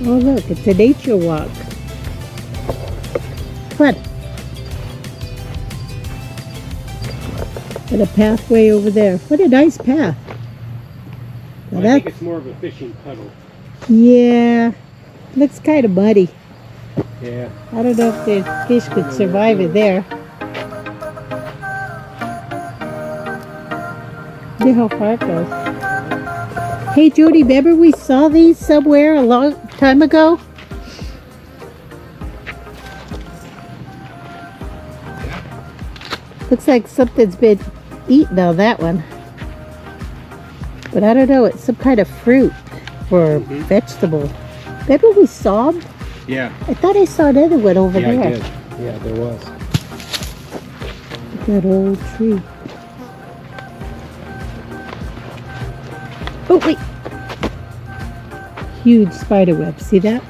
Oh look, it's a nature walk. What? And a pathway over there. What a nice path. Now I think it's more of a fishing puddle. yeah, looks kind of muddy. Yeah. I don't know if the fish could survive it there. See how far it goes. Hey Jody, remember we saw these somewhere a long time ago? Looks like something's been eaten on that one. But I don't know, it's some kind of fruit or vegetable. Remember we saw them? Yeah. I thought I saw another one over Yeah, there. I did. Yeah, there was. That old tree. Oh, wait. Huge spider web. See that?